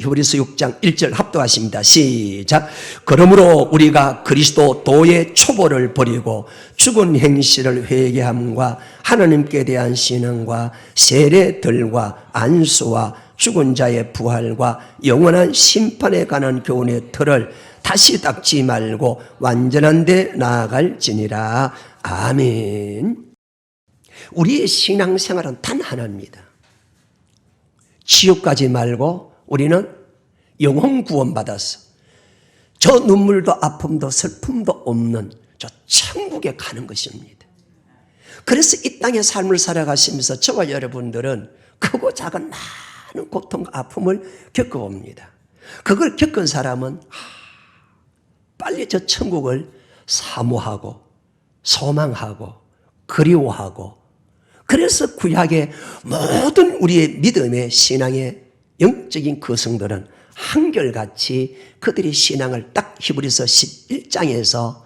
히브리서 6장 1절 합독하십니다. 시작. 그러므로 우리가 그리스도의 초보를 버리고 죽은 행실을 회개함과 하나님께 대한 신앙과 세례들과 안수와 죽은 자의 부활과 영원한 심판에 관한 교훈의 틀을 다시 닦지 말고 완전한 데 나아갈지니라. 아멘. 우리의 신앙생활은 단 하나입니다. 지옥 가지 말고 우리는 영혼 구원받아서 저 눈물도 아픔도 슬픔도 없는 저 천국에 가는 것입니다. 그래서 이 땅의 삶을 살아가시면서 저와 여러분들은 크고 작은 많은 고통과 아픔을 겪어봅니다. 그걸 겪은 사람은 빨리 저 천국을 사모하고 소망하고 그리워하고, 그래서 구약의 모든 우리의 믿음의 신앙의 영적인 거성들은 한결같이 그들의 신앙을 딱 히브리서 11장에서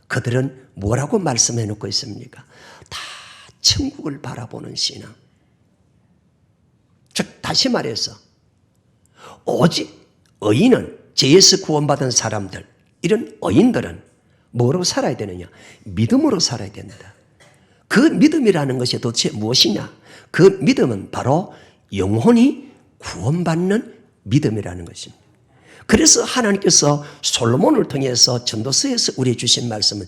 그들은 뭐라고 말씀해 놓고 있습니까? 다 천국을 바라보는 신앙. 즉 다시 말해서 오직 의인은 죄에서 구원받은 사람들, 이런 의인들은 뭐로 살아야 되느냐? 믿음으로 살아야 된다. 그 믿음이라는 것이 도대체 무엇이냐? 그 믿음은 바로 영혼이 구원받는 믿음이라는 것입니다. 그래서 하나님께서 솔로몬을 통해서 전도서에서 우리에게 주신 말씀은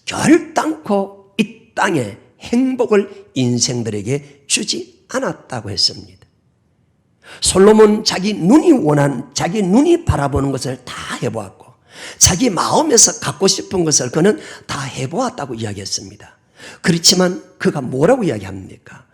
결단코 이 땅에 행복을 인생들에게 주지 않았다고 했습니다. 솔로몬 자기 눈이 바라보는 것을 다 해보았고, 자기 마음에서 갖고 싶은 것을 그는 다 해보았다고 이야기했습니다. 그렇지만 그가 뭐라고 이야기합니까?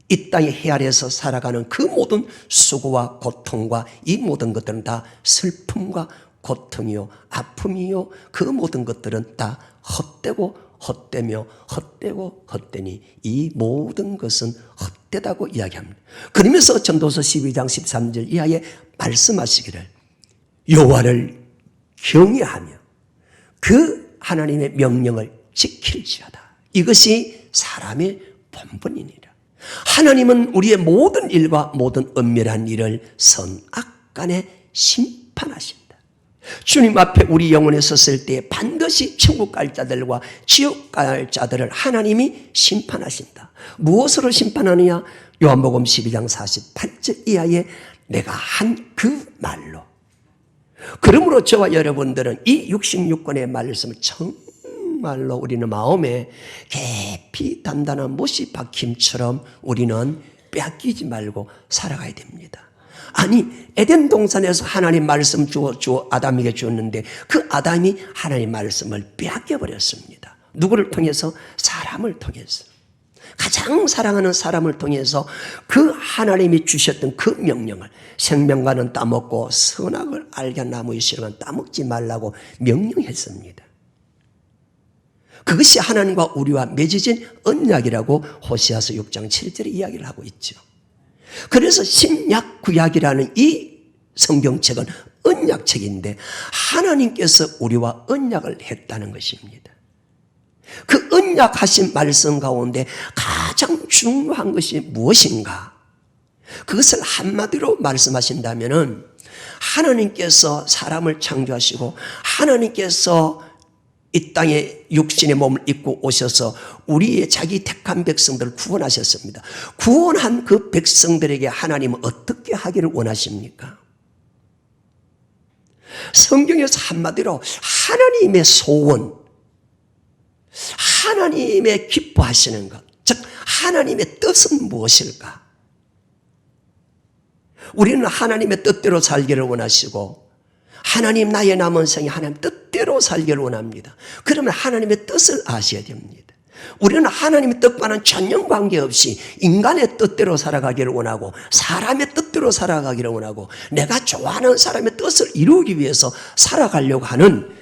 이 땅의 해 아래에서 살아가는 그 모든 수고와 고통과 이 모든 것들은 다 슬픔과 고통이요 아픔이요, 그 모든 것들은 다 헛되고 헛되며 헛되고 헛되니 이 모든 것은 헛되다고 이야기합니다. 그러면서 전도서 12장 13절 이하에 말씀하시기를 여호와를 경외하며 그 하나님의 명령을 지킬지어다. 이것이 사람의 본분이니라. 하나님은 우리의 모든 일과 모든 은밀한 일을 선악간에 심판하신다. 주님 앞에 우리 영혼에 섰을 때 반드시 천국 갈 자들과 지옥 갈 자들을 하나님이 심판하신다. 무엇으로 심판하느냐? 요한복음 12장 48절 이하에 내가 한 그 말로. 그러므로 저와 여러분들은 이 66권의 말씀을 정말로 우리는 마음에 깊이 단단한 못이 박힘처럼 우리는 빼앗기지 말고 살아가야 됩니다. 아니, 에덴 동산에서 하나님 말씀 주어 아담에게 주었는데 그 아담이 하나님 말씀을 빼앗겨 버렸습니다. 누구를 통해서? 사람을 통해서. 가장 사랑하는 사람을 통해서 그 하나님이 주셨던 그 명령을, 생명과는 따먹고 선악을 알게 한 나무의 씨름은 따먹지 말라고 명령했습니다. 그것이 하나님과 우리와 맺어진 언약이라고 호세아서 6장 7절에 이야기를 하고 있죠. 그래서 신약 구약이라는 이 성경책은 언약책인데 하나님께서 우리와 언약을 했다는 것입니다. 그 언약하신 말씀 가운데 가장 중요한 것이 무엇인가? 그것을 한마디로 말씀하신다면은 하나님께서 사람을 창조하시고 하나님께서 이 땅에 육신의 몸을 입고 오셔서 우리의 자기 택한 백성들을 구원하셨습니다. 구원한 그 백성들에게 하나님은 어떻게 하기를 원하십니까? 성경에서 한마디로 하나님의 소원, 하나님의 기뻐하시는 것, 즉 하나님의 뜻은 무엇일까? 우리는 하나님의 뜻대로 살기를 원하시고 하나님 나의 남은 생에 하나님 뜻대로 살기를 원합니다. 그러면 하나님의 뜻을 아셔야 됩니다. 우리는 하나님의 뜻과는 전혀 관계없이 인간의 뜻대로 살아가기를 원하고 사람의 뜻대로 살아가기를 원하고 내가 좋아하는 사람의 뜻을 이루기 위해서 살아가려고 하는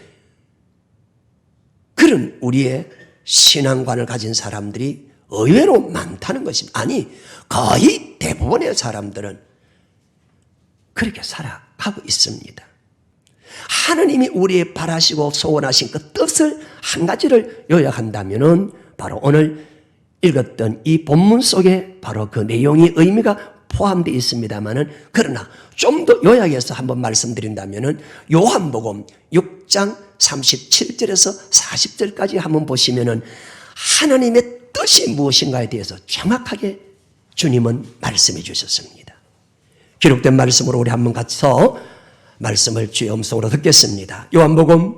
그런 우리의 신앙관을 가진 사람들이 의외로 많다는 것입니다. 아니, 거의 대부분의 사람들은 그렇게 살아가고 있습니다. 하나님이 우리의 바라시고 소원하신 그 뜻을 한 가지를 요약한다면은 바로 오늘 읽었던 이 본문 속에 바로 그 내용의 의미가 포함되어 있습니다만은, 그러나 좀 더 요약해서 한번 말씀드린다면은 요한복음 6장 37절에서 40절까지 한번 보시면은 하나님의 뜻이 무엇인가에 대해서 정확하게 주님은 말씀해 주셨습니다. 기록된 말씀으로 우리 한번 같이서 말씀을 주의 음성으로 듣겠습니다. 요한복음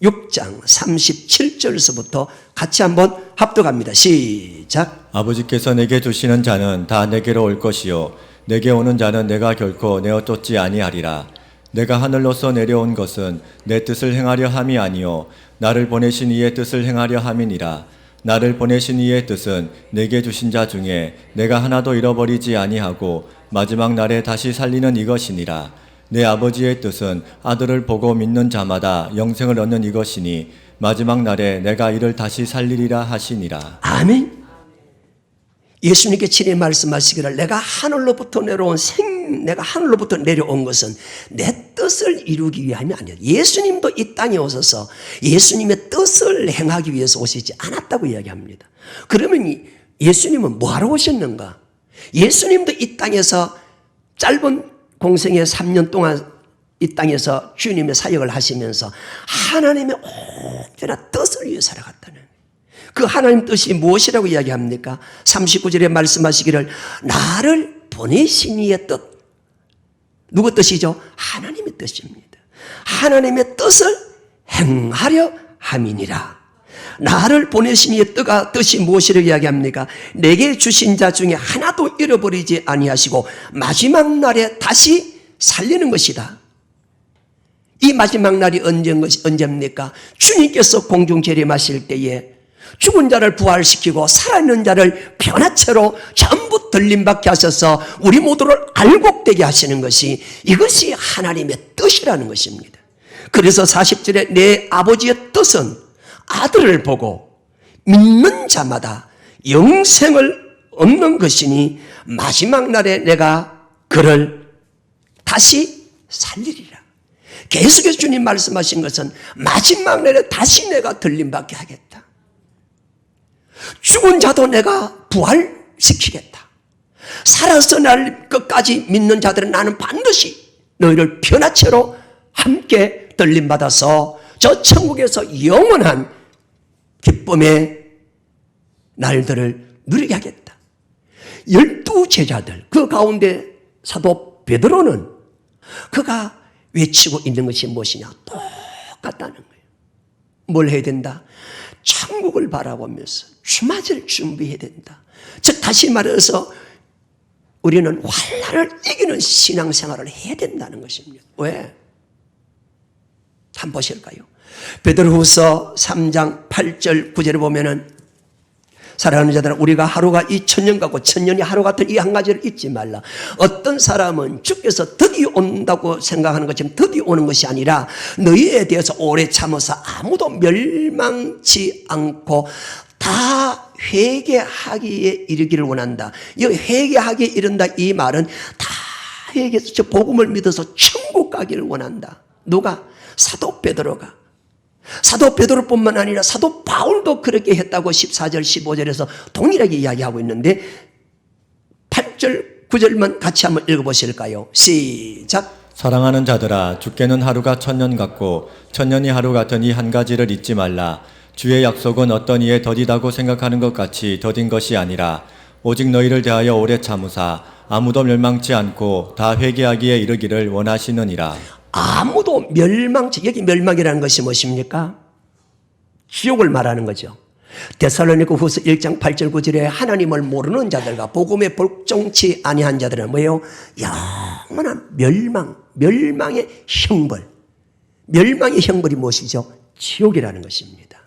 6장 37절에서부터 같이 한번 합독합니다. 시작. 아버지께서 내게 주시는 자는 다 내게로 올 것이요 내게 오는 자는 내가 결코 내어 쫓지 아니하리라. 내가 하늘로서 내려온 것은 내 뜻을 행하려 함이 아니요 나를 보내신 이의 뜻을 행하려 함이니라. 나를 보내신 이의 뜻은 내게 주신 자 중에 내가 하나도 잃어버리지 아니하고 마지막 날에 다시 살리는 이것이니라. 내 아버지의 뜻은 아들을 보고 믿는 자마다 영생을 얻는 이것이니 마지막 날에 내가 이를 다시 살리리라 하시니라. 아멘. 예수님께 친히 말씀하시기를 내가 하늘로부터 내려온 것은 내 뜻을 이루기 위함이 아니야. 예수님도 이 땅에 오셔서 예수님의 뜻을 행하기 위해서 오시지 않았다고 이야기합니다. 그러면 예수님은 뭐하러 오셨는가? 예수님도 이 땅에서 짧은 공생의 3년 동안 이 땅에서 주님의 사역을 하시면서 하나님의 온전한 뜻을 위해 살아갔다는, 그 하나님 뜻이 무엇이라고 이야기합니까? 39절에 말씀하시기를 나를 보내신 이의 뜻. 누구 뜻이죠? 하나님의 뜻입니다. 하나님의 뜻을 행하려 함이니라. 나를 보내신 이의 뜻이 무엇이라고 이야기합니까? 내게 주신 자 중에 하나도 잃어버리지 아니하시고 마지막 날에 다시 살리는 것이다. 이 마지막 날이 언제입니까? 주님께서 공중 재림하실 때에 죽은 자를 부활시키고 살아있는 자를 변화체로 전부 들림받게 하셔서 우리 모두를 알곡되게 하시는 것이, 이것이 하나님의 뜻이라는 것입니다. 그래서 40절에 내 아버지의 뜻은 아들을 보고 믿는 자마다 영생을 얻는 것이니 마지막 날에 내가 그를 다시 살리리라. 계속해서 주님 말씀하신 것은 마지막 날에 다시 내가 들림받게 하겠다. 죽은 자도 내가 부활시키겠다. 살아서 날 끝까지 믿는 자들은 나는 반드시 너희를 변화체로 함께 들림받아서 저 천국에서 영원한 기쁨의 날들을 누리게 하겠다. 12제자들, 그 가운데 사도 베드로는 그가 외치고 있는 것이 무엇이냐? 똑같다는 거예요. 뭘 해야 된다? 천국을 바라보면서 주맞을 준비해야 된다. 즉 다시 말해서 우리는 환난을 이기는 신앙생활을 해야 된다는 것입니다. 왜? 한번 보실까요? 베드로후서 3장 8절 9절에 보면은 사랑하는 자들아 우리가 하루가 2000년 같고 1000년이 하루 같은 이 한 가지를 잊지 말라. 어떤 사람은 주께서 드디어 온다고 생각하는 것처럼 드디어 오는 것이 아니라 너희에 대해서 오래 참아서 아무도 멸망치 않고 다 회개하기에 이르기를 원한다. 이 회개하기에 이른다 이 말은 다 회개해서 저 복음을 믿어서 천국 가기를 원한다. 누가? 사도 베드로가. 사도 베드로뿐만 아니라 사도 바울도 그렇게 했다고 14절 15절에서 동일하게 이야기하고 있는데 8절 9절만 같이 한번 읽어보실까요? 시작. 사랑하는 자들아 주께는 하루가 1000년 같고 1000년이 하루 같은 이 한 가지를 잊지 말라. 주의 약속은 어떤 이에 더디다고 생각하는 것 같이 더딘 것이 아니라 오직 너희를 대하여 오래 참으사 아무도 멸망치 않고 다 회개하기에 이르기를 원하시느니라. 아무도 멸망치, 여기 멸망이라는 것이 무엇입니까? 지옥을 말하는 거죠. 데살로니가 후서 1장 8절 9절에 하나님을 모르는 자들과 복음에 복종치 아니한 자들은 뭐예요? 영원한 멸망의 형벌. 멸망의 형벌이 무엇이죠? 지옥이라는 것입니다.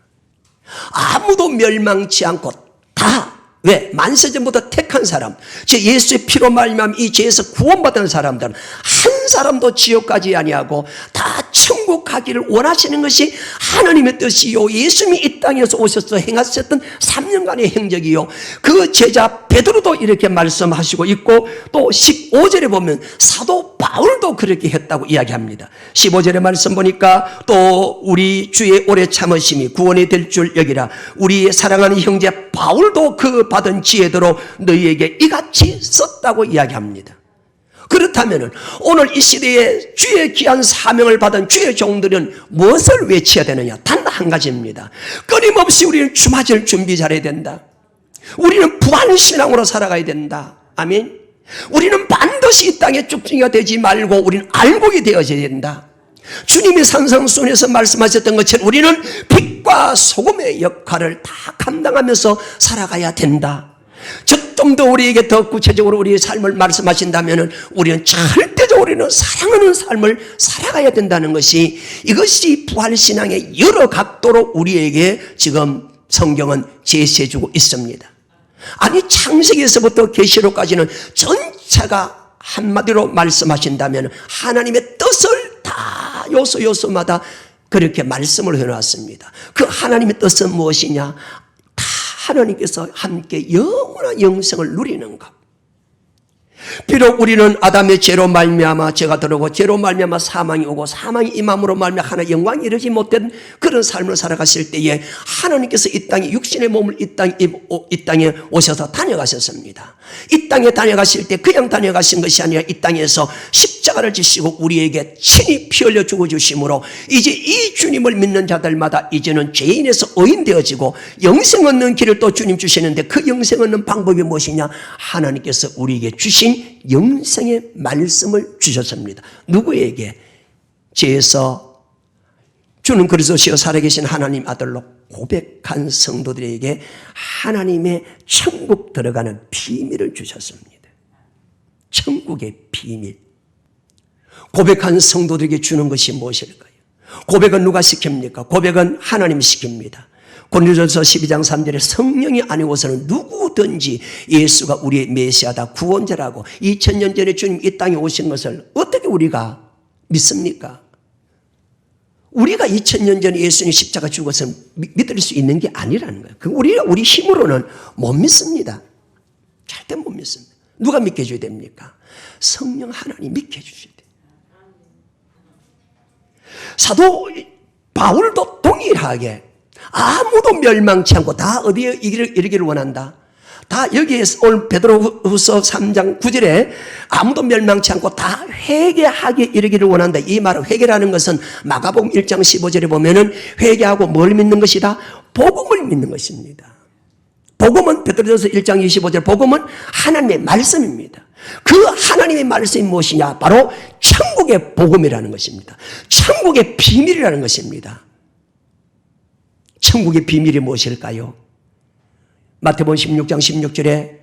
아무도 멸망치 않고 다, 왜? 만세전부터 택한 사람, 즉 예수의 피로 말미암아 이 죄에서 구원받은 사람들은 한 사람도 지옥 가지 아니하고 다 천국 가기를 원하시는 것이 하나님의 뜻이요, 예수님이 이 땅에서 오셔서 행하셨던 3년간의 행적이요, 그 제자 베드로도 이렇게 말씀하시고 있고, 또 15절에 보면 사도 바울도 그렇게 했다고 이야기합니다. 15절의 말씀 보니까 또 우리 주의 오래 참으심이 구원이 될 줄 여기라. 우리 사랑하는 형제 바울도 그 받은 지혜대로 너희에게 이같이 썼다고 이야기합니다. 그렇다면 오늘 이 시대에 주의 귀한 사명을 받은 주의 종들은 무엇을 외쳐야 되느냐? 단 한 가지입니다. 끊임없이 우리는 주맞을 준비 잘해야 된다. 우리는 부활신앙으로 살아가야 된다. 아멘. 우리는 반드시 이 땅에 쭉중이가 되지 말고 우리는 알곡이 되어져야 된다. 주님이 산성순에서 말씀하셨던 것처럼 우리는 빛과 소금의 역할을 다 감당하면서 살아가야 된다. 좀 더 우리에게 더 구체적으로 우리의 삶을 말씀하신다면 우리는 절대적으로 우리는 사랑하는 삶을 살아가야 된다는 것이, 이것이 부활신앙의 여러 각도로 우리에게 지금 성경은 제시해주고 있습니다. 아니, 창세기에서부터 계시록까지는 전체가 한마디로 말씀하신다면 하나님의 뜻을 다 요소마다 그렇게 말씀을 해놨습니다. 그 하나님의 뜻은 무엇이냐? 다 하나님께서 함께 영원한 영생을 누리는 것. 비록 우리는 아담의 죄로 말미암아 죄가 들어오고 죄로 말미암아 사망이 오고 사망이 임함으로 말미암아 하나 영광이 이르지 못된 그런 삶을 살아가실 때에 하나님께서 이 땅에 육신의 몸을 이 땅에 오셔서 다녀가셨습니다. 이 땅에 다녀가실 때 그냥 다녀가신 것이 아니라 이 땅에서 십자가를 지시고 우리에게 친히 피 흘려 죽어주심으로 이제 이 주님을 믿는 자들마다 이제는 죄인에서 의인 되어지고 영생 얻는 길을 또 주님 주시는데, 그 영생 얻는 방법이 무엇이냐? 하나님께서 우리에게 주신 영생의 말씀을 주셨습니다. 누구에게? 죄에서 주는 그리스도시여 살아계신 하나님 아들로 고백한 성도들에게 하나님의 천국 들어가는 비밀을 주셨습니다. 천국의 비밀. 고백한 성도들에게 주는 것이 무엇일까요? 고백은 누가 시킵니까? 고백은 하나님이 시킵니다. 고린도전서 12장 3절에 성령이 아니고서는 누구든지 예수가 우리의 메시아다, 구원자라고 2000년 전에 주님 이 땅에 오신 것을 어떻게 우리가 믿습니까? 우리가 2000년 전에 예수님 십자가 죽었을 믿을 수 있는 게 아니라는 거예요. 우리가 우리 힘으로는 못 믿습니다. 절대 못 믿습니다. 누가 믿게 해줘야 됩니까? 성령 하나님 믿게 해주셔야 돼요. 사도 바울도 동일하게 아무도 멸망치 않고 다 어디에 이르기를 원한다. 다 여기에서 오늘 베드로후서 3장 9절에 아무도 멸망치 않고 다 회개하게 이르기를 원한다. 이 말은, 회개라는 것은 마가복음 1장 15절에 보면은 회개하고 뭘 믿는 것이다? 복음을 믿는 것입니다. 복음은 베드로전서 1장 25절, 복음은 하나님의 말씀입니다. 그 하나님의 말씀이 무엇이냐? 바로 천국의 복음이라는 것입니다. 천국의 비밀이라는 것입니다. 천국의 비밀이 무엇일까요? 마태복음 16장 16절에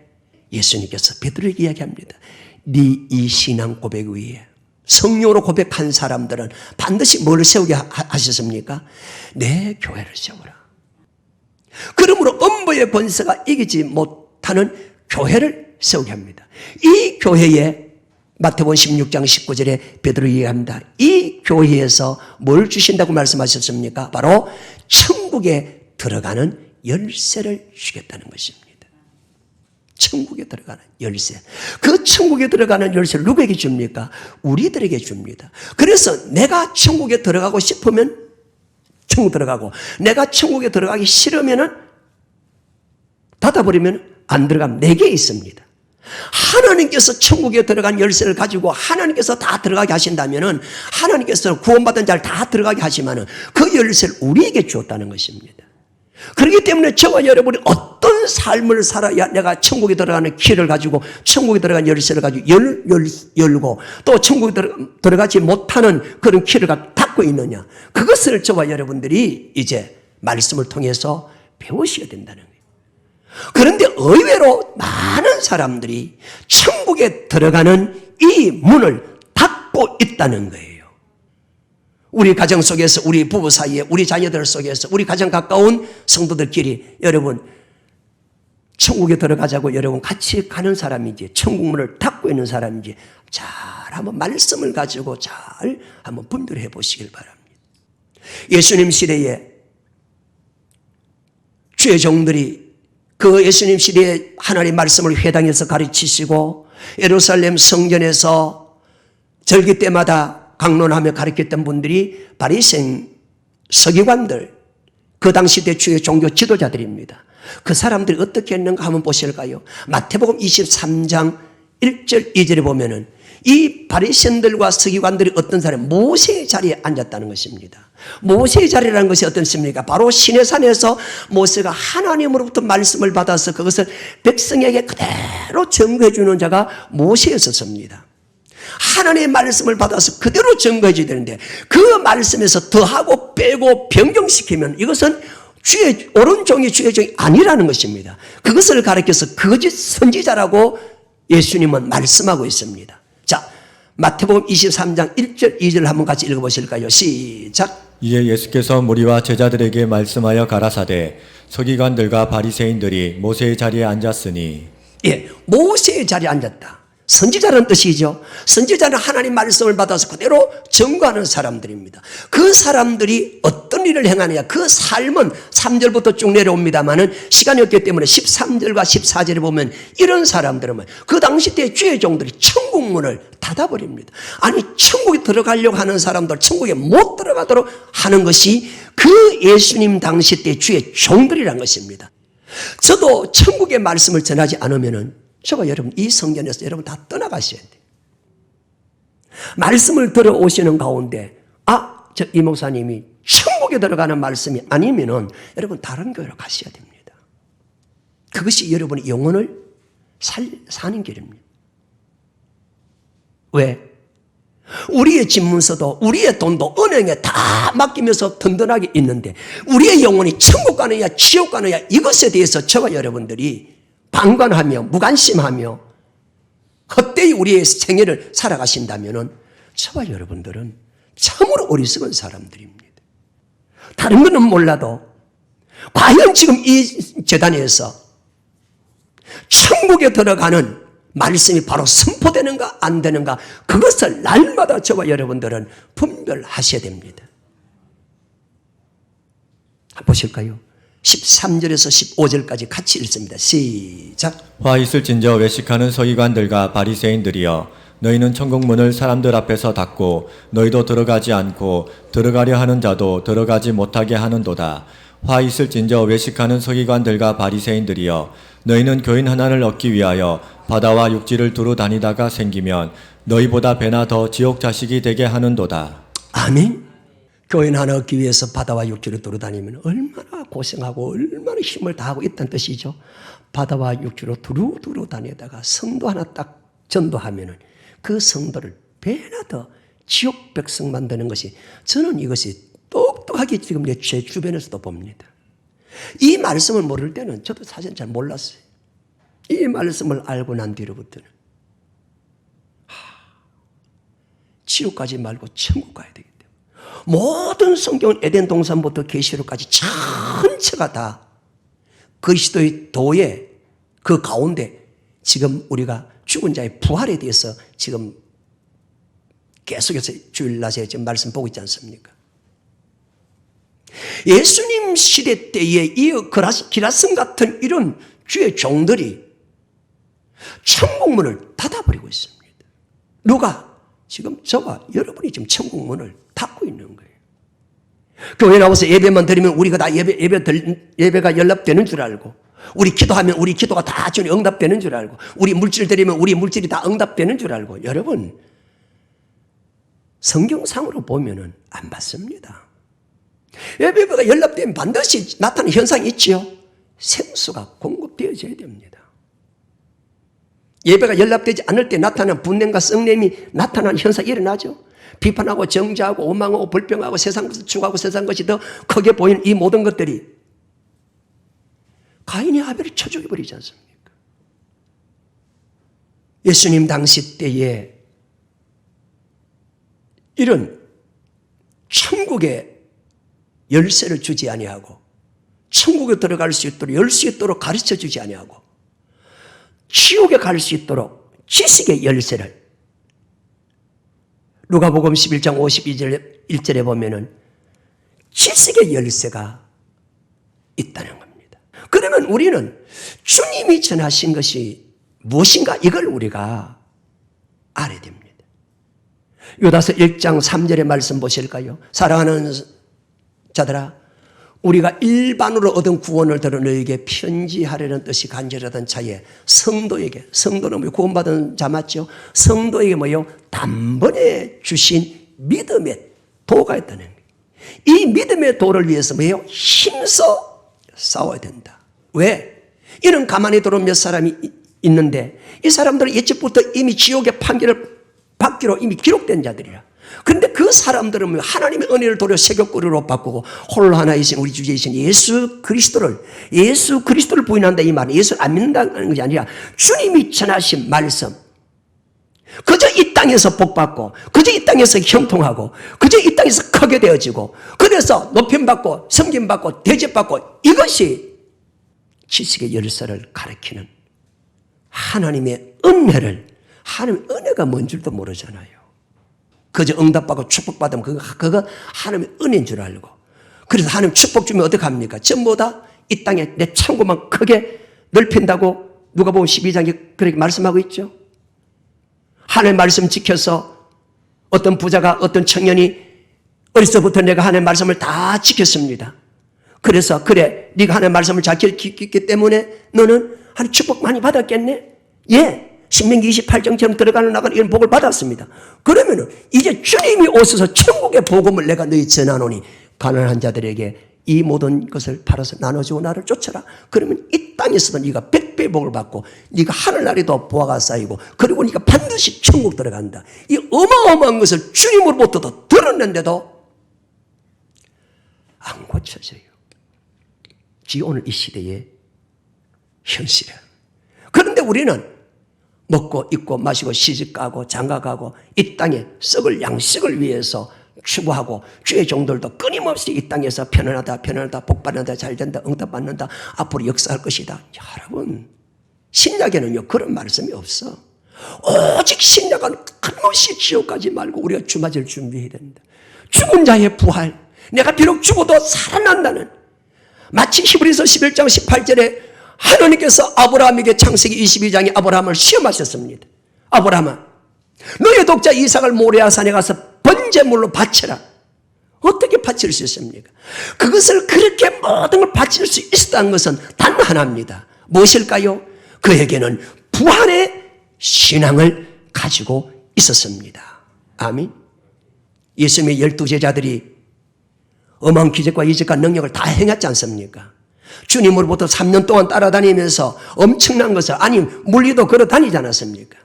예수님께서 베드로에게 이야기합니다. 네 이 신앙 고백 위에 성령으로 고백한 사람들은 반드시 뭘 세우게 하셨습니까? 내 교회를 세우라. 그러므로 음부의 권세가 이기지 못하는 교회를 세우게 합니다. 이 교회에 마태복음 16장 19절에 베드로 얘기합니다. 이 교회에서 뭘 주신다고 말씀하셨습니까? 바로 천국에 들어가는 열쇠를 주겠다는 것입니다. 천국에 들어가는 열쇠. 그 천국에 들어가는 열쇠를 누구에게 줍니까? 우리들에게 줍니다. 그래서 내가 천국에 들어가고 싶으면 천국 들어가고, 내가 천국에 들어가기 싫으면은 닫아버리면 안 들어가면 내게 있습니다. 하나님께서 천국에 들어간 열쇠를 가지고 하나님께서 다 들어가게 하신다면은, 하나님께서 구원받은 자를 다 들어가게 하시면은 그 열쇠를 우리에게 주었다는 것입니다. 그렇기 때문에 저와 여러분이 어떤 삶을 살아야 내가 천국에 들어가는 키를 가지고 천국에 들어간 열쇠를 가지고 열고 또 천국에 들어가지 못하는 그런 키를 닫고 있느냐, 그것을 저와 여러분들이 이제 말씀을 통해서 배우셔야 된다는 거예요. 그런데 의외로 많은 사람들이 천국에 들어가는 이 문을 닫고 있다는 거예요. 우리 가정 속에서, 우리 부부 사이에, 우리 자녀들 속에서, 우리 가장 가까운 성도들끼리 여러분 천국에 들어가자고 여러분 같이 가는 사람인지 천국 문을 닫고 있는 사람인지 잘 한번 말씀을 가지고 잘 한번 분별해 보시길 바랍니다. 예수님 시대에 주의 종들이 그 예수님 시대에 하나님의 말씀을 회당에서 가르치시고 예루살렘 성전에서 절기 때마다 강론하며 가르쳤던 분들이 바리새인, 서기관들, 그 당시 대주의 종교 지도자들입니다. 그 사람들이 어떻게 했는가 한번 보실까요? 마태복음 23장 1절 2절에 보면은 이 바리새인들과 서기관들이 어떤 사람 모세의 자리에 앉았다는 것입니다. 모세의 자리라는 것이 어떻습니까? 바로 시내산에서 모세가 하나님으로부터 말씀을 받아서 그것을 백성에게 그대로 증거해 주는 자가 모세였었습니다. 하나님의 말씀을 받아서 그대로 증거해 줘야 되는데 그 말씀에서 더하고 빼고 변경시키면 이것은 주의 옳은 종이 주의 종이 아니라는 것입니다. 그것을 가리켜서 거짓 선지자라고 예수님은 말씀하고 있습니다. 자, 마태복음 23장 1절 2절 한번 같이 읽어보실까요? 시작. 이에 예수께서 무리와 제자들에게 말씀하여 가라사대 서기관들과 바리새인들이 모세의 자리에 앉았으니. 예, 모세의 자리에 앉았다. 선지자라는 뜻이죠. 선지자는 하나님 말씀을 받아서 그대로 증거하는 사람들입니다. 그 사람들이 어떤 일을 행하느냐, 그 삶은 3절부터 쭉 내려옵니다마는 시간이 없기 때문에 13절과 14절에 보면 이런 사람들은 그 당시 때 주의 종들이 천국 문을 닫아버립니다. 아니, 천국에 들어가려고 하는 사람들 천국에 못 들어가도록 하는 것이 그 예수님 당시 때 주의 종들이란 것입니다. 저도 천국의 말씀을 전하지 않으면은 저가 여러분 이 성전에서 여러분 다 떠나가셔야 돼요. 말씀을 들어오시는 가운데 저 이 목사님이 천국에 들어가는 말씀이 아니면은 여러분 다른 교회로 가셔야 됩니다. 그것이 여러분의 영혼을 사는 길입니다. 왜? 우리의 집문서도 우리의 돈도 은행에 다 맡기면서 든든하게 있는데 우리의 영혼이 천국 가느냐 지옥 가느냐 이것에 대해서 저와 여러분들이 방관하며 무관심하며 헛되이 우리의 생애를 살아가신다면 저와 여러분들은 참으로 어리석은 사람들입니다. 다른 것은 몰라도 과연 지금 이 재단에서 천국에 들어가는 말씀이 바로 선포되는가 안 되는가 그것을 날마다 저와 여러분들은 분별하셔야 됩니다. 보실까요? 13절에서 15절까지 같이 읽습니다. 시작. 화 있을진저 외식하는 서기관들과 바리새인들이여 너희는 천국문을 사람들 앞에서 닫고 너희도 들어가지 않고 들어가려 하는 자도 들어가지 못하게 하는도다. 화 있을진저 외식하는 서기관들과 바리새인들이여 너희는 교인 하나를 얻기 위하여 바다와 육지를 두루 다니다가 생기면 너희보다 배나 더 지옥 자식이 되게 하는도다. 아멘. 교인 하나 얻기 위해서 바다와 육지를 두루 다니면 얼마나 고생하고 얼마나 힘을 다하고 있다는 뜻이죠. 바다와 육지로 두루 다니다가 성도 하나 딱 전도하면은 그 성도를 배나 더 지옥 백성 만드는 것이 저는 이것이 똑똑하게 지금 제 주변에서도 봅니다. 이 말씀을 모를 때는 저도 사실 잘 몰랐어요. 이 말씀을 알고 난 뒤로부터는 지옥 가지 말고 천국 가야 되겠다. 모든 성경은 에덴 동산부터 계시록까지 전체가 다 그리스도의 도의 그 가운데 지금 우리가 죽은 자의 부활에 대해서 지금 계속해서 주일날에 지금 말씀 보고 있지 않습니까? 예수님 시대 때에 이 기라성 같은 이런 주의 종들이 천국문을 닫아버리고 있습니다. 누가? 지금 저와 여러분이 지금 천국문을 닫고 있는 거예요. 교회 나와서 예배만 드리면 우리가 다 예배가 연락되는 줄 알고, 우리 기도하면 우리 기도가 다 주님 응답되는 줄 알고, 우리 물질 드리면 우리 물질이 다 응답되는 줄 알고, 여러분 성경상으로 보면은 안 받습니다. 예배가 연락되면 반드시 나타나는 현상이 있지요. 생수가 공급되어져야 됩니다. 예배가 연락되지 않을 때 나타나는 분냄과 썩냄이 나타나는 현상이 일어나죠. 비판하고 정죄하고 오망하고 불평하고 세상 것을 추구하고 세상 것이 더 크게 보이는 이 모든 것들이 가인이 아벨을 쳐 죽여버리지 않습니까? 예수님 당시 때에 이런 천국의 열쇠를 주지 아니하고 천국에 들어갈 수 있도록 열 수 있도록 가르쳐 주지 아니하고 지옥에 갈 수 있도록 지식의 열쇠를 누가복음 11장 52절 1절에 보면은 지식의 열쇠가 있다는 겁니다. 그러면 우리는 주님이 전하신 것이 무엇인가 이걸 우리가 알아야 됩니다. 유다서 1장 3절의 말씀 보실까요? 사랑하는 자들아 우리가 일반으로 얻은 구원을 들어 너에게 편지하려는 뜻이 간절하던 차에 성도에게, 성도는 뭐 구원받은 자 맞죠? 성도에게 뭐요? 단번에 주신 믿음의 도가 있다는 거예요. 이 믿음의 도를 위해서 뭐예요? 힘써 싸워야 된다. 왜? 이는 가만히 들어온 몇 사람이 있는데 이 사람들은 예측부터 이미 지옥의 판결을 받기로 이미 기록된 자들이라. 그런데 그 사람들은 하나님의 은혜를 도려 세격거리로 바꾸고 홀로 하나이신 우리 주제이신 예수 그리스도를 부인한다 이 말은 예수를 안 믿는다는 것이 아니라 주님이 전하신 말씀, 그저 이 땅에서 복받고 그저 이 땅에서 형통하고 그저 이 땅에서 크게 되어지고 그래서 높임받고 섬김받고 대접받고 이것이 지식의 열쇠를 가리키는 하나님의 은혜를, 하나님의 은혜가 뭔 줄도 모르잖아요. 그저 응답받고 축복받으면 그거 하나님의 은혜인 줄 알고, 그래서 하나님 축복 주면 어떻게 합니까? 전부 다 이 땅에 내 창고만 크게 넓힌다고 누가 보면 12장에 그렇게 말씀하고 있죠. 하나님의 말씀 지켜서 어떤 부자가, 어떤 청년이 어려서부터 내가 하나님의 말씀을 다 지켰습니다. 그래서 그래 네가 하나님의 말씀을 잘 지켰기 때문에 너는 하나님 축복 많이 받았겠네? 예, 신명기 28장처럼 들어가는 나가는 이런 복을 받았습니다. 그러면은 이제 주님이 오셔서 천국의 복음을 내가 너희 전하노니 가난한 자들에게 이 모든 것을 팔아서 나눠주고 나를 쫓아라. 그러면 이 땅에서도 네가 100배 복을 받고 네가 하늘나라에도 보화가 쌓이고 그리고 네가 반드시 천국 들어간다. 이 어마어마한 것을 주님으로부터도 들었는데도 안 고쳐져요. 지금 오늘 이 시대의 현실이에요. 그런데 우리는 먹고 입고 마시고 시집가고 장가가고 이 땅에 썩을 양식을 위해서 추구하고 주의 종들도 끊임없이 이 땅에서 편안하다 복받는다 잘된다 응답받는다 앞으로 역사할 것이다. 여러분 신약에는요 그런 말씀이 없어. 오직 신약은 끊임없이 지옥 가지 말고 우리가 주맞을 준비해야 된다. 죽은 자의 부활, 내가 비록 죽어도 살아난다는, 마치 히브리서 11장 18절에 하나님께서 아브라함에게 창세기 22장에 아브라함을 시험하셨습니다. 아브라함아, 너의 독자 이삭을 모레아산에 가서 번제물로 바쳐라. 어떻게 바칠 수 있습니까? 그것을 그렇게 모든 걸 바칠 수 있었다는 것은 단 하나입니다. 무엇일까요? 그에게는 부활의 신앙을 가지고 있었습니다. 아멘. 예수님의 12제자들이 어마어마한 기적과 이적과 능력을 다 행했지 않습니까? 주님으로부터 3년 동안 따라다니면서 엄청난 것을, 아니 물리도 걸어 다니지 않았습니까?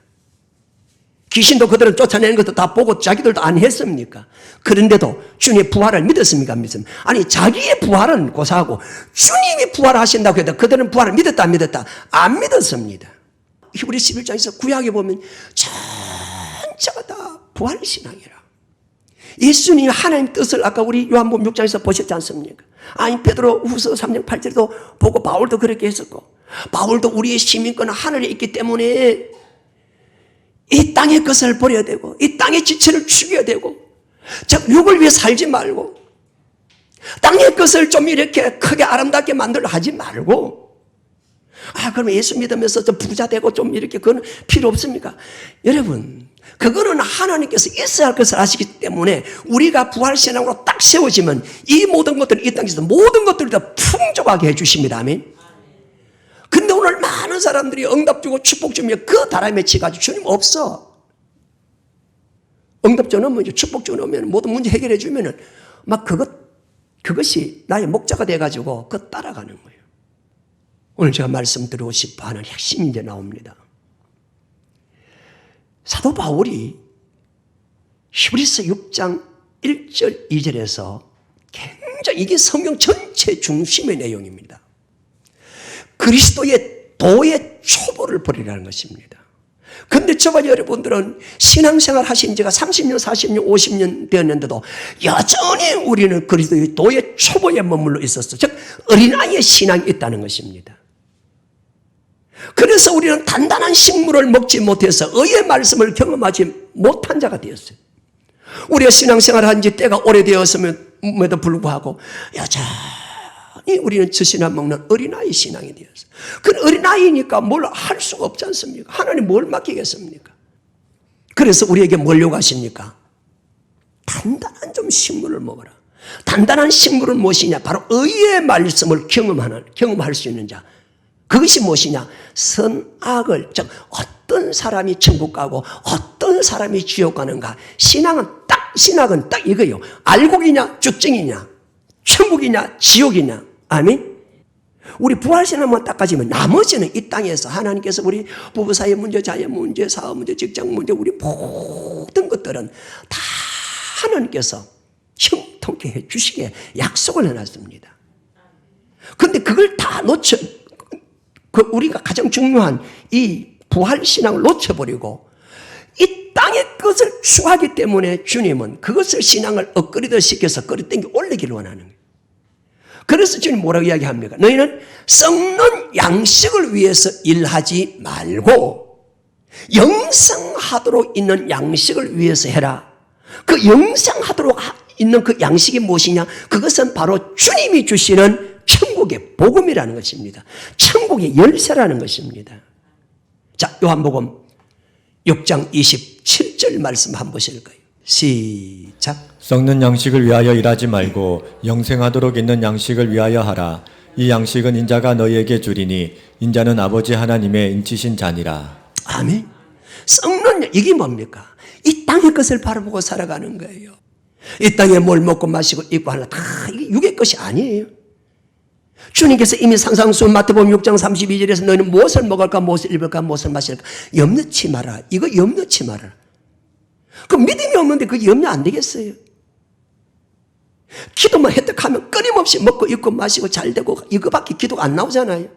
귀신도 그들을 쫓아내는 것도 다 보고 자기들도 안 했습니까? 그런데도 주님의 부활을 믿었습니까? 믿습니까? 아니 자기의 부활은 고사하고 주님이 부활하신다고 해도 그들은 부활을 믿었다 안 믿었다? 안 믿었습니다. 히브리 11장에서 구약에 보면 전체가 다 부활신앙이라. 예수님이 하나님 뜻을 아까 우리 요한복음 6장에서 보셨지 않습니까? 아니 베드로 후서 3장 8절도 보고 바울도 그렇게 했었고, 바울도 우리의 시민권은 하늘에 있기 때문에 이 땅의 것을 버려야 되고 이 땅의 지체를 죽여야 되고, 즉 육을 위해 살지 말고 땅의 것을 좀 이렇게 크게 아름답게 만들려 하지 말고, 그러면 예수 믿으면서 좀 부자 되고 좀 이렇게, 그건 필요 없습니까? 여러분, 그거는 하나님께서 있어야 할 것을 아시기 때문에 우리가 부활신앙으로 딱 세워지면 이 모든 것들을 이 땅에서 모든 것들을 다 풍족하게 해주십니다. 아멘. 근데 오늘 많은 사람들이 응답 주고 축복 주면 그 다람에 치가지고 주님 없어. 응답 주면 축복 주면 모든 문제 해결해 주면은 막 그것이 나의 목자가 돼가지고 그 따라가는 거예요. 오늘 제가 말씀드리고 싶어 하는 핵심이 이제 나옵니다. 사도 바울이 히브리서 6장 1절 2절에서 굉장히 이게 성경 전체 중심의 내용입니다. 그리스도의 도의 초보를 버리라는 것입니다. 그런데 저와 여러분들은 신앙생활 하신 지가 30년, 40년, 50년 되었는데도 여전히 우리는 그리스도의 도의 초보에 머물러 있었어. 즉 어린아이의 신앙이 있다는 것입니다. 그래서 우리는 단단한 식물을 먹지 못해서 의의 말씀을 경험하지 못한 자가 되었어요. 우리가 신앙생활을 한 지 때가 오래되었음에도 불구하고 여전히 우리는 저 신앙 먹는 어린아이 신앙이 되었어요. 그 어린아이니까 뭘 할 수가 없지 않습니까? 하나님 뭘 맡기겠습니까? 그래서 우리에게 뭘 요구하십니까? 단단한 좀 식물을 먹어라. 단단한 식물은 무엇이냐? 바로 의의 말씀을 경험할 수 있는 자. 그것이 무엇이냐? 선악을, 즉 어떤 사람이 천국 가고 어떤 사람이 지옥 가는가. 신앙은 딱 이거예요. 알곡이냐 쭉정이냐, 천국이냐 지옥이냐. 아멘. 우리 부활신앙만 딱 가지면 나머지는 이 땅에서 하나님께서 우리 부부 사이 문제, 자녀 문제, 사업 문제, 직장 문제, 우리 모든 것들은 다 하나님께서 형통케 해 주시게 약속을 해놨습니다. 그런데 그걸 다 우리가 가장 중요한 이 부활신앙을 놓쳐버리고 이 땅의 것을 추하기 때문에 주님은 그것을 신앙을 엇그리듯 시켜서 끌어당겨 올리기를 원하는 거예요. 그래서 주님 뭐라고 이야기합니까? 너희는 썩는 양식을 위해서 일하지 말고 영생하도록 있는 양식을 위해서 해라. 그 영생하도록 있는 그 양식이 무엇이냐? 그것은 바로 주님이 주시는 천국의 복음이라는 것입니다. 천국의 열쇠라는 것입니다. 자, 요한복음 6장 27절 말씀 한번 보실까요? 시작. 썩는 양식을 위하여 일하지 말고 영생하도록 있는 양식을 위하여 하라. 이 양식은 인자가 너희에게 주리니 인자는 아버지 하나님의 인치신 자니라. 아멘. 썩는 이게 뭡니까? 이 땅의 것을 바라보고 살아가는 거예요. 이 땅에 뭘 먹고 마시고 입고 하나 다 이게 육의 것이 아니에요. 주님께서 이미 상상수 마태복음 6장 32절에서 너희는 무엇을 먹을까, 무엇을 입을까, 무엇을 마실까 염려치 마라. 이거 염려치 마라. 그 믿음이 없는데 그게 염려 안 되겠어요? 기도만 획득하면 끊임없이 먹고 입고 마시고 잘 되고 이거밖에 기도가 안 나오잖아요.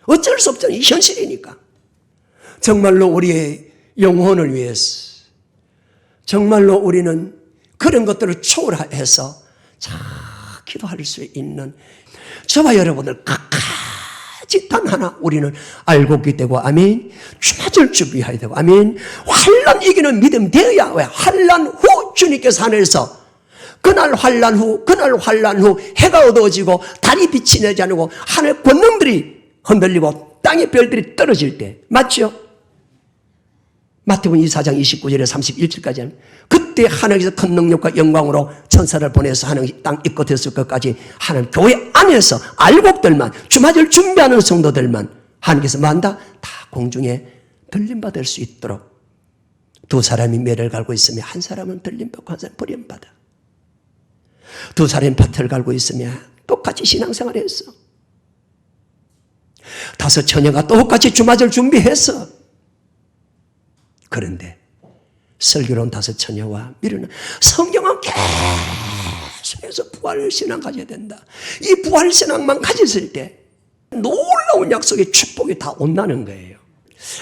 어쩔 수 없잖아요. 이 현실이니까. 정말로 우리의 영혼을 위해서 정말로 우리는 그런 것들을 초월해서 잘 기도할 수 있는 저와 여러분들 각가지 단 하나 우리는 알고 있게 되고 아멘. 주맞을 준비해야 되고 아멘. 환난 이기는 믿음 되어야 왜? 환난 후 주님께서 하늘에서 그날 환난 후 해가 어두워지고 달이 빛이 나지 않고 하늘 권능들이 흔들리고 땅의 별들이 떨어질 때 맞죠? 마태복음 24장 29절에 31절까지 하면 그때 하나님께서 큰 능력과 영광으로 천사를 보내서 하나님 땅 입고 됐을 것까지 하나님 교회 안에서 알곡들만 주맞을 준비하는 성도들만 하나님께서 뭐한다? 다 공중에 들림받을 수 있도록 두 사람이 매를 갈고 있으면 한 사람은 들림받고 한 사람은 버림받아. 두 사람이 밭을 갈고 있으면 똑같이 신앙생활을 했어. 다섯 처녀가 똑같이 주맞을 준비했어. 그런데 설교로운 다섯 처녀와 미루는 성경은 계속해서 부활신앙 가져야 된다. 이 부활신앙만 가졌을 때 놀라운 약속의 축복이 다 온다는 거예요.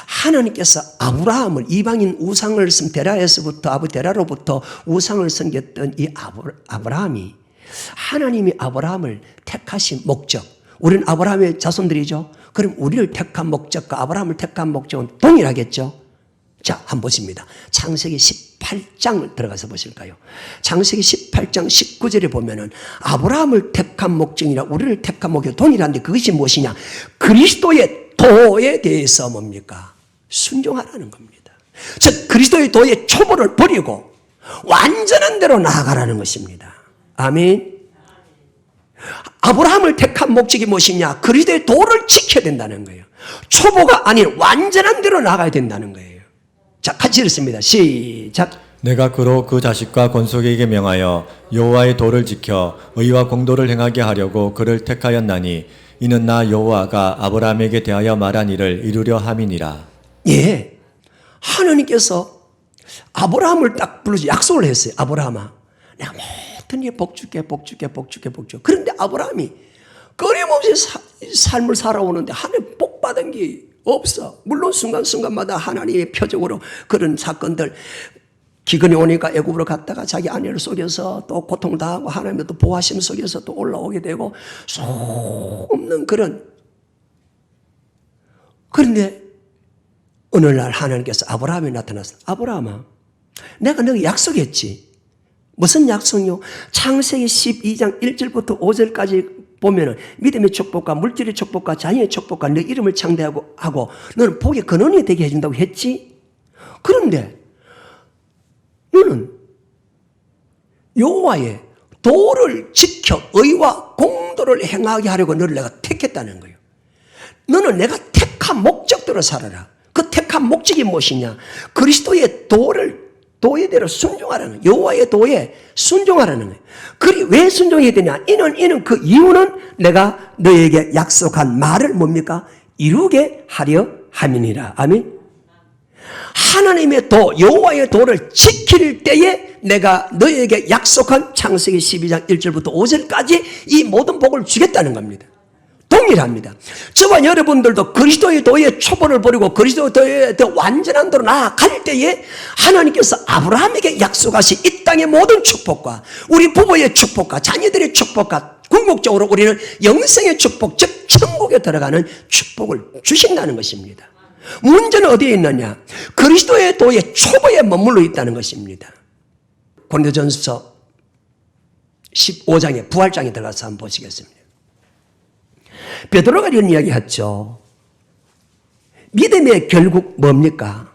하나님께서 아브라함을 이방인 우상을 섬 데라로부터 우상을 섬겼던 이 아브라함이 하나님이 아브라함을 택하신 목적, 우리는 아브라함의 자손들이죠. 그럼 우리를 택한 목적과 아브라함을 택한 목적은 동일하겠죠. 자, 한번 보십니다. 창세기 18장을 들어가서 보실까요? 창세기 18장 19절에 보면은 아브라함을 택한 목적이나 우리를 택한 목적이 동일한데 그것이 무엇이냐? 그리스도의 도에 대해서 뭡니까? 순종하라는 겁니다. 즉 그리스도의 도의 초보를 버리고 완전한 대로 나아가라는 것입니다. 아멘. 아브라함을 택한 목적이 무엇이냐? 그리스도의 도를 지켜야 된다는 거예요. 초보가 아닌 완전한 대로 나아가야 된다는 거예요. 자, 같이 읽습니다. 시작. 내가 그로 그 자식과 권속에게 명하여 여호와의 도를 지켜 의와 공도를 행하게 하려고 그를 택하였나니 이는 나 여호와가 아브라함에게 대하여 말한 일을 이루려 함이니라. 예, 하나님께서 아브라함을 딱 불러서 약속을 했어요. 아브라함아, 내가 모든 일 복 줄게. 그런데 아브라함이 끊임없이 삶을 살아오는데 하나님 복 받은 게 없어. 물론 순간순간마다 하나님의 표적으로 그런 사건들, 기근이 오니까 애굽으로 갔다가 자기 아내를 속여서 또 고통당하고 하나님의 또 보호하심 속에서 또 올라오게 되고 없는 그런. 그런데 어느 날 하나님께서 아브라함에 나타나서 아브라함아, 내가 너에게 약속했지. 무슨 약속이요? 창세기 12장 1절부터 5절까지 보면은 믿음의 축복과 물질의 축복과 자연의 축복과 내 이름을 창대하고 너는 복의 근원이 되게 해준다고 했지. 그런데 너는 여호와의 도를 지켜 의와 공도를 행하게 하려고 너를 내가 택했다는 거예요. 너는 내가 택한 목적대로 살아라. 그 택한 목적이 무엇이냐? 그리스도의 도의대로 순종하라는 거예요. 여호와의 도에 순종하라는 거예요. 그리 왜 순종해야 되냐? 이는 그 이유는 내가 너에게 약속한 말을 뭡니까? 이루게 하려 함이니라. 아멘. 하나님의 도, 여호와의 도를 지킬 때에 내가 너에게 약속한 창세기 12장 1절부터 5절까지 이 모든 복을 주겠다는 겁니다. 동일합니다. 저와 여러분들도 그리스도의 도의 촛불을 버리고 그리스도의 도의 더 완전한 도로 나아갈 때에 하나님께서 아브라함에게 약속하신 이 땅의 모든 축복과 우리 부부의 축복과 자녀들의 축복과 궁극적으로 우리는 영생의 축복, 즉 천국에 들어가는 축복을 주신다는 것입니다. 문제는 어디에 있느냐? 그리스도의 도의 초보에 머물러 있다는 것입니다. 고린도전서 15장에 부활장에 들어가서 한번 보시겠습니다. 베드로가 이런 이야기 했죠. 믿음의 결국 뭡니까?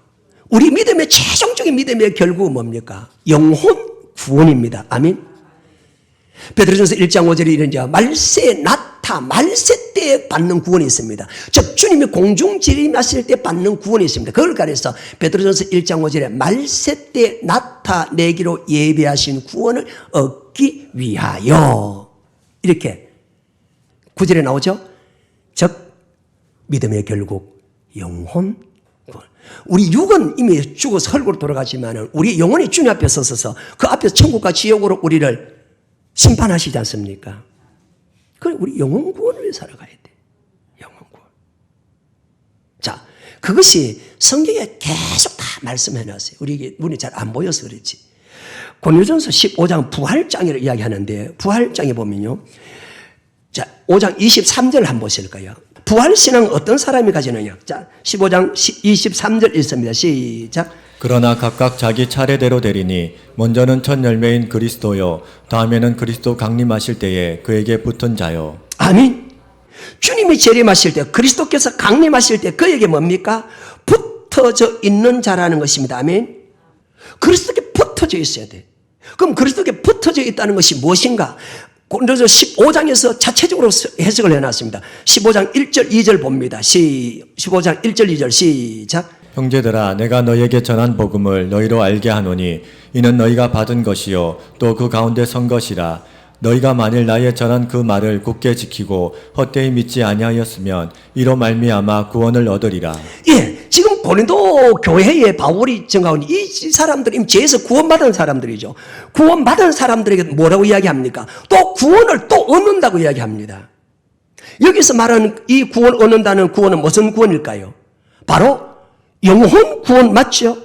우리 믿음의 최종적인 믿음의 결국은 뭡니까? 영혼 구원입니다. 아멘. 베드로전서 1장 5절에 이런 말세 때에 받는 구원이 있습니다. 즉 주님이 공중 재림하실 때 받는 구원이 있습니다. 그걸 가려서 베드로전서 1장 5절에 말세 때 나타내기로 예비하신 구원을 얻기 위하여 이렇게 9절에 나오죠. 즉 믿음의 결국 영혼 구원. 우리 육은 이미 죽어서 흙으로 돌아가지만 우리 영혼이 주님 앞에 서서 그 앞에서 천국과 지옥으로 우리를 심판하시지 않습니까? 그래 우리 영혼 구원을 위해 살아가야 돼. 영혼 구원. 자, 그것이 성경에 계속 다 말씀해놨어요. 우리 눈이 잘 안 보여서 그렇지. 고린도전서 15장 부활장을 이야기하는데 부활장에 보면요. 자, 5장 23절 한번 보실까요? 부활신앙은 어떤 사람이 가지느냐? 자, 15장 23절 읽습니다. 시작. 그러나 각각 자기 차례대로 되리니 먼저는 첫 열매인 그리스도요 다음에는 그리스도 강림하실 때에 그에게 붙은 자요. 아멘. 주님이 재림하실 때 그리스도께서 강림하실 때 그에게 뭡니까? 붙어져 있는 자라는 것입니다. 아멘. 그리스도께 붙어져 있어야 돼. 그럼 그리스도께 붙어져 있다는 것이 무엇인가? 고린도서 15장에서 자체적으로 해석을 해놨습니다. 15장 1절 2절 봅니다. 15장 1절 2절 시작. 형제들아 내가 너희에게 전한 복음을 너희로 알게 하노니 이는 너희가 받은 것이요 또 그 가운데 선 것이라. 너희가 만일 나의 전한 그 말을 굳게 지키고 헛되이 믿지 아니하였으면 이로 말미암아 구원을 얻으리라. 예, 지금 고린도 교회에 바울이 증가한 이 사람들이 이미 죄에서 구원받은 사람들이죠. 구원받은 사람들에게 뭐라고 이야기합니까? 또 구원을 또 얻는다고 이야기합니다. 여기서 말하는 이 구원 얻는다는 구원은 무슨 구원일까요? 바로 영혼 구원 맞죠?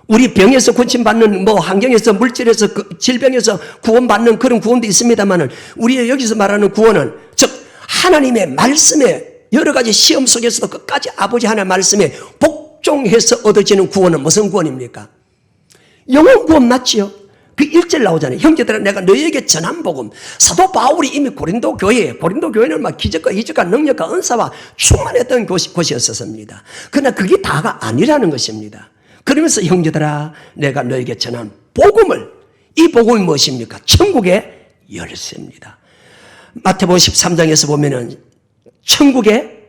우리 병에서 고침받는 환경에서 물질에서 질병에서 구원받는 그런 구원도 있습니다만은 우리 여기서 말하는 구원은 즉 하나님의 말씀에 여러 가지 시험 속에서도 끝까지 아버지 하나님의 말씀에 복종해서 얻어지는 구원은 무슨 구원입니까? 영혼 구원 맞지요? 그 1절 나오잖아요. 형제들아 내가 너희에게 전한 복음. 사도 바울이 이미 고린도 교회는 막 기적과 이적과 능력과 은사와 충만했던 곳이었습니다. 그러나 그게 다가 아니라는 것입니다. 그러면서 형제들아 내가 너희에게 전한 복음을, 이 복음이 무엇입니까? 천국의 열쇠입니다. 마태복음 13장에서 보면은 천국의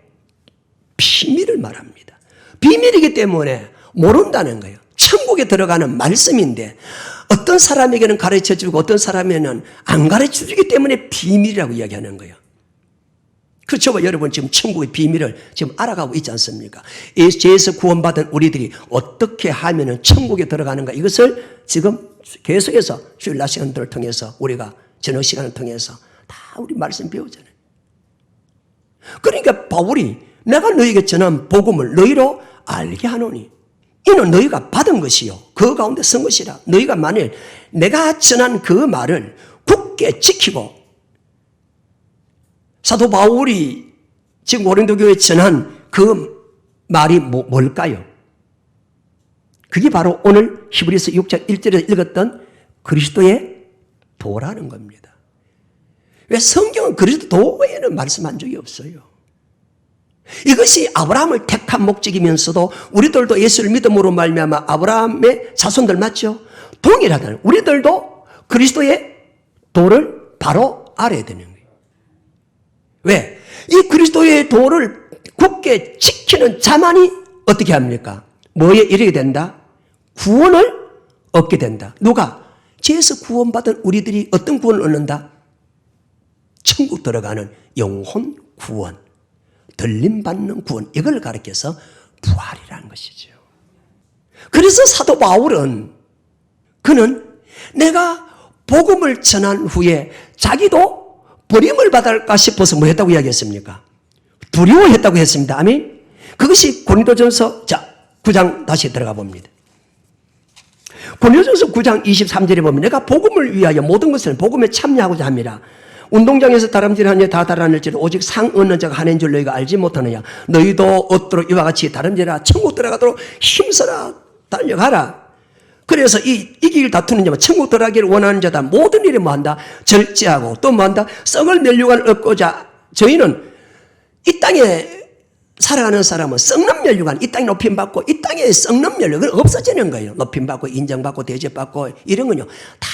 비밀을 말합니다. 비밀이기 때문에 모른다는 거예요. 천국에 들어가는 말씀인데 어떤 사람에게는 가르쳐주고 어떤 사람에게는 안 가르쳐주기 때문에 비밀이라고 이야기하는 거예요. 그렇죠. 여러분 지금 천국의 비밀을 지금 알아가고 있지 않습니까? 이 죄에서 구원받은 우리들이 어떻게 하면은 천국에 들어가는가, 이것을 지금 계속해서 주일 낮 시간들을 통해서 우리가 저녁 시간을 통해서 다 우리 말씀 배우잖아요. 그러니까 바울이 내가 너희에게 전한 복음을 너희로 알게 하노니 이는 너희가 받은 것이요 그 가운데 선 것이라. 너희가 만일 내가 전한 그 말을 굳게 지키고, 사도 바울이 지금 고린도 교회에 전한 그 말이 뭘까요? 그게 바로 오늘 히브리서 6장 1절에 읽었던 그리스도의 도라는 겁니다. 왜 성경은 그리스도 도에는 말씀한 적이 없어요. 이것이 아브라함을 택한 목적이면서도 우리들도 예수를 믿음으로 말미암아 아브라함의 자손들 맞죠? 동일하다는, 우리들도 그리스도의 도를 바로 알아야 되는 거예요. 왜? 이 그리스도의 도를 굳게 지키는 자만이 어떻게 합니까? 뭐에 이르게 된다? 구원을 얻게 된다. 누가? 죄에서 구원받은 우리들이 어떤 구원을 얻는다? 천국 들어가는 영혼 구원, 들림받는 구원, 이걸 가리켜서 부활이라는 것이죠. 그래서 사도 바울은 그는 내가 복음을 전한 후에 자기도 버림을 받을까 싶어서 뭐 했다고 이야기했습니까? 두려워했다고 했습니다. 아멘. 그것이 고린도전서 9장 다시 들어가 봅니다. 고린도전서 9장 23절에 보면 내가 복음을 위하여 모든 것을 복음에 참여하고자 합니다. 운동장에서 다름질하냐 다 다르느니라 오직 상 얻는 자가 하나인 줄 너희가 알지 못하느냐. 너희도 얻도록 이와 같이 다름질하라. 천국 들어가도록 힘써라. 달려가라. 그래서 이 길 다투는 자만 천국 들어가기를 원하는 자다. 모든 일에 뭐한다? 절제하고 또 뭐한다? 썩을 면류관을 얻고자. 저희는 이 땅에 살아가는 사람은 썩는 면류관, 이 땅에 높임받고 이 땅에 썩는 면류관 없어지는 거예요. 높임받고 인정받고 대접받고 이런 건요 다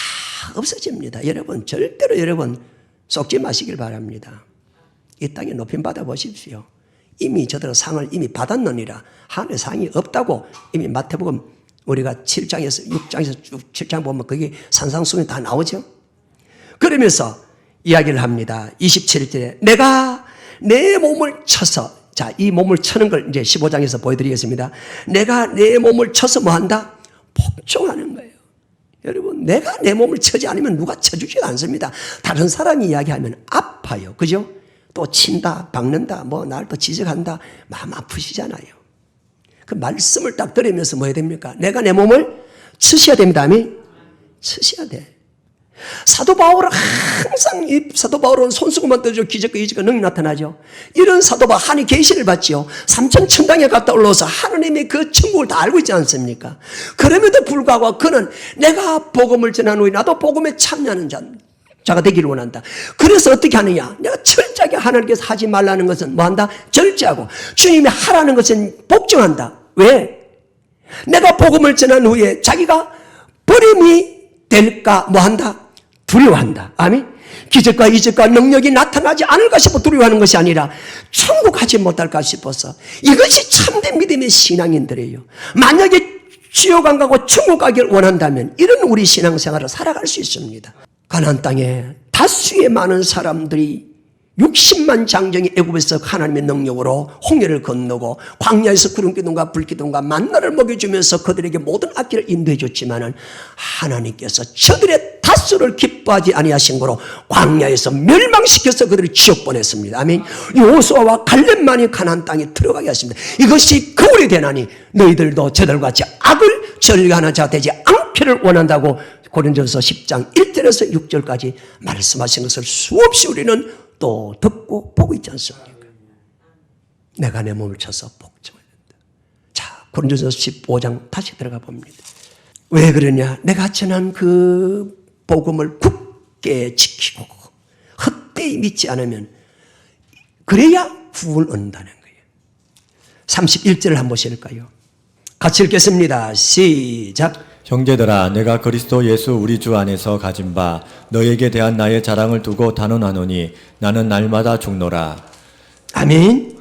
없어집니다. 여러분 절대로 여러분 속지 마시길 바랍니다. 이 땅에 높임받아 보십시오. 이미 저들은 상을 이미 받았느니라. 하늘에 상이 없다고 이미 마태복음 우리가 7장에서 6장에서 쭉 7장 보면 거기 산상수훈이 다 나오죠. 그러면서 이야기를 합니다. 27절에 내가 내 몸을 쳐서, 자, 이 몸을 쳐는 걸 이제 15장에서 보여드리겠습니다. 내가 내 몸을 쳐서 뭐 한다? 복종하는 거예요. 여러분, 내가 내 몸을 쳐지 않으면 누가 쳐주지도 않습니다. 다른 사람이 이야기하면 아파요. 그죠? 또 친다, 박는다, 뭐 날 또 지적한다. 마음 아프시잖아요. 그 말씀을 딱 들으면서 뭐 해야 됩니까? 내가 내 몸을 치셔야 됩니다. 아멘? 치셔야 돼. 사도 바울은 항상 이 사도 바울은 손수건만 떠줘 기적과 이적과 능이 나타나죠. 이런 사도 바울 하나님 계시를 받지요. 삼천 천당에 갔다 올라와서 하나님의 그 천국을 다 알고 있지 않습니까? 그럼에도 불구하고 그는 내가 복음을 전한 후에 나도 복음에 참여하는 자가 되기를 원한다. 그래서 어떻게 하느냐? 내가 철저하게 하나님께서 하지 말라는 것은 뭐한다? 절제하고 주님이 하라는 것은 복종한다. 왜? 내가 복음을 전한 후에 자기가 버림이 될까 뭐한다? 두려워한다. 아멘. 기적과 이적과 능력이 나타나지 않을까 싶어 두려워하는 것이 아니라 천국 가지 못할까 싶어서. 이것이 참된 믿음의 신앙인들이에요. 만약에 지옥 안 가고 천국 가기를 원한다면 이런 우리 신앙생활을 살아갈 수 있습니다. 가나안 땅에 다수의 많은 사람들이 60만 장정이 애굽에서 하나님의 능력으로 홍해를 건너고 광야에서 구름기둥과 불기둥과 만나를 먹여주면서 그들에게 모든 악기를 인도해 줬지만은 하나님께서 저들의 다수를 기뻐하지 아니하신 거로 광야에서 멸망시켜서 그들을 지옥 보냈습니다. 아멘. 여호수아와 갈렙만이 가나안 땅에 들어가게 하십니다. 이것이 거울이 되나니 너희들도 저들같이 악을 전가하는 자 되지 않기를 원한다고 고린도전서 10장 1절에서 6절까지 말씀하신 것을 수없이 우리는 또 듣고 보고 있지 않습니까? 내가 내 몸을 쳐서 복종해야 된다. 자, 고린도전서 15장 다시 들어가 봅니다. 왜 그러냐? 내가 전한 그 복음을 굳게 지키고 헛되이 믿지 않으면 그래야 구원을 얻는다는 거예요. 31절을 한번 보실까요? 같이 읽겠습니다. 시작. 형제들아 내가 그리스도 예수 우리 주 안에서 가진 바 너에게 대한 나의 자랑을 두고 단언하노니 나는 날마다 죽노라. 아멘.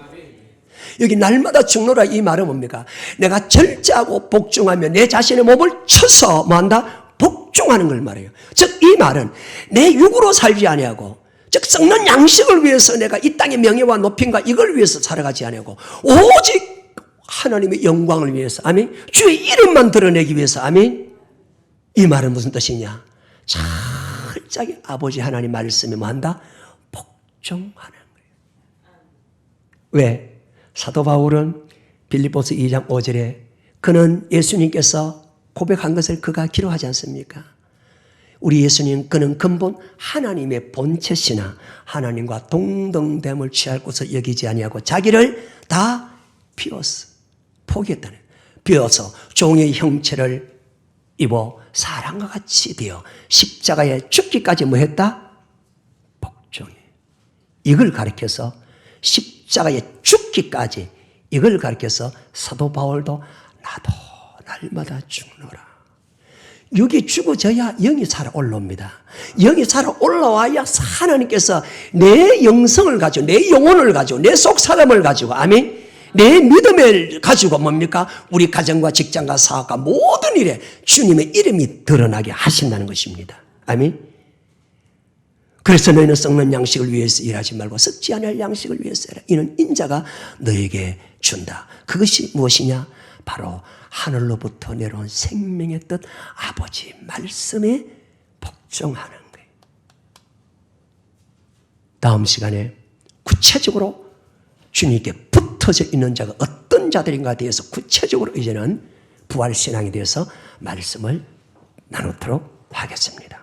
여기 날마다 죽노라 이 말은 뭡니까? 내가 절제하고 복종하며 내 자신의 몸을 쳐서 뭐한다? 복종하는 걸 말해요. 즉 이 말은 내 육으로 살지 아니하고 즉 썩는 양식을 위해서 내가 이 땅의 명예와 높임과 이걸 위해서 살아가지 아니하고 오직 하나님의 영광을 위해서, 아멘. 주의 이름만 드러내기 위해서, 아멘. 이 말은 무슨 뜻이냐? 철저하게 아버지 하나님 말씀에 뭐 한다? 복종하는 거예요. 왜? 사도 바울은 빌립보서 2장 5절에 그는 예수님께서 고백한 것을 그가 기록하지 않습니까? 우리 예수님 그는 근본 하나님의 본체시나 하나님과 동등됨을 취할 것을 여기지 아니하고 자기를 다 비웠어. 포기했다는 거예요. 비어서 종의 형체를 입어 사람과 같이 되어 십자가에 죽기까지 뭐 했다? 복종해. 이걸 가리켜서 십자가에 죽기까지 이걸 가리켜서 사도 바울도 나도 날마다 죽노라. 육이 죽어져야 영이 살아 올라옵니다. 영이 살아 올라와야 하나님께서 내 영성을 가지고, 내 영혼을 가지고, 내 속 사람을 가지고, 아멘? 내 믿음을 가지고 뭡니까? 우리 가정과 직장과 사업과 모든 일에 주님의 이름이 드러나게 하신다는 것입니다. 아멘? 그래서 너희는 썩는 양식을 위해서 일하지 말고 썩지 않을 양식을 위해서 해라. 이는 인자가 너에게 준다. 그것이 무엇이냐? 바로 하늘로부터 내려온 생명의 뜻, 아버지 말씀에 복종하는 거예요. 다음 시간에 구체적으로 주님께 붙어져 있는 자가 어떤 자들인가에 대해서 구체적으로 이제는 부활신앙에 대해서 말씀을 나누도록 하겠습니다.